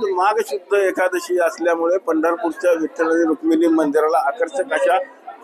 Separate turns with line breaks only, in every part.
आज माघ शुद्ध एकादशी असल्यामुळे पंढरपूरच्या विठ्ठल आणि रुक्मिणी मंदिराला आकर्षक अशा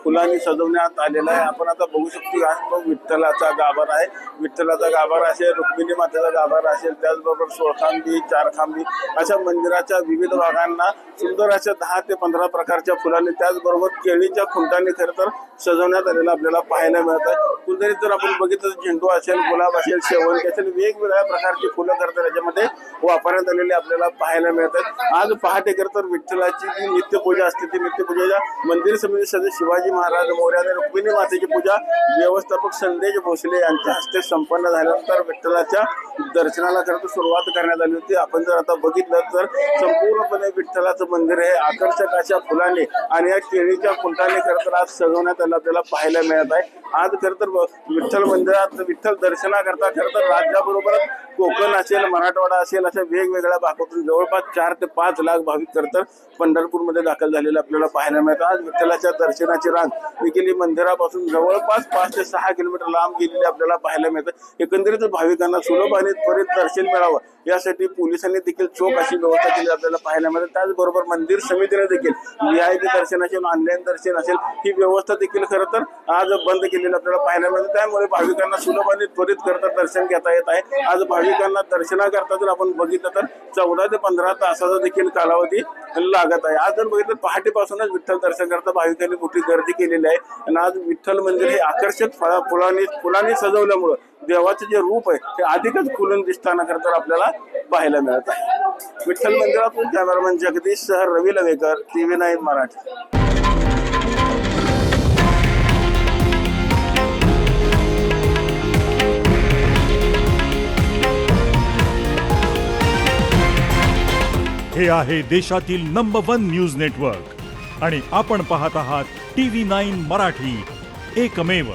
फुलांनी सजवण्यात आलेला आहे। आपण आता बघू शकतो हा तो विठ्ठलाचा गाभारा आहे। विठ्ठलाचा गाभारा असेल, रुक्मिणी मातेचा गाभारा असेल, त्याचबरोबर 16 खांबी 4 खांबी अशा मंदिराच्या विविध भागांना सुंदर अशा 10 ते 15 प्रकारच्या फुलांनी त्याचबरोबर केळीच्या खुंटांनी खरं तर सजवण्यात आलेला आपल्याला पाहायला मिळत आहे। कुंदरीत जर आपण बघितलं झेंडू असेल, गुलाब असेल, शेवंती असेल, वेगवेगळ्या प्रकारची फुलं खरं तर याच्यामध्ये वापरण्यात आलेली आपल्याला पाहायला मिळत आहेत। आज पहाटे खरं तर विठ्ठलाची जी नित्यपूजा असते ती नित्यपूजेच्या मंदिर समिती सदस्य शिवाजी महाराज मोरया आणि रुक्मिणी मातेची पूजा व्यवस्थापक संदेश भोसले यांच्या हस्ते संपन्न झाल्यानंतर विठ्ठलाच्या दर्शनाला खरं तर सुरुवात करण्यात आली होती। आपण जर आता बघितलं तर संपूर्णपणे विठ्ठलाचं मंदिर हे आकर्षक अशा फुलांनी आणि या केळीच्या फुलांनी खरं तर आज सजवण्यात आलं आपल्याला पाहायला मिळत आहे। आज खरं तर विठ्ठल मंदिरात विठ्ठल दर्शनाकरता खरं तर राज्याबरोबरच कोकण असेल, मराठवाडा असेल अशा वेगवेगळ्या भागातून जवळपास 4 ते 5 लाख भाविक खरं तर पंढरपूरमध्ये दाखल झालेले आपल्याला पाहायला मिळतं। आज विठ्ठलाच्या दर्शनाची रांग देखील मंदिरापासून जवळपास 5 ते 6 किलोमीटर लांब गेलेली आपल्याला पाहायला मिळतं। एकंदरीत भाविकांना सुलभ आणि त्वरित दर्शन मिळावं यासाठी पोलिसांनी देखील चोख अशी व्यवस्था केली आपल्याला पाहायला मिळते। त्याचबरोबर मंदिर समितीने देखील VIP दर्शन असेल, ऑनलाईन दर्शन असेल ही व्यवस्था देखील खरं तर आज बंद केलेली आपल्याला पाहायला मिळते। त्यामुळे भाविकांना सुलभ आणि त्वरित खरं तर दर्शन घेता येत आहे। आज भाविकांना दर्शनाकरता जर आपण बघितलं तर 14 ते 15 तासाचा देखील कालावधी लागत आहे। आज जर बघितलं पहाटेपासूनच विठ्ठल दर्शन करता भाविकांनी मोठी गर्दी केलेली आहे आणि आज विठ्ठल मंदिर हे आकर्षक फुलांनी सजवल्यामुळं देवाचं जे रूप आहे ते अधिकच खुलून दिसताना खरं तर आपल्याला पाहायला मिळत आहे। विठ्ठल मंदिरातून कॅमेरामॅन जगदीश सह रवी लवेकर, TV9 मराठी।
हे आहे देशातील नंबर 1 न्यूज नेटवर्क आणि आपण पाहत आहात TV9 मराठी, एकमेव।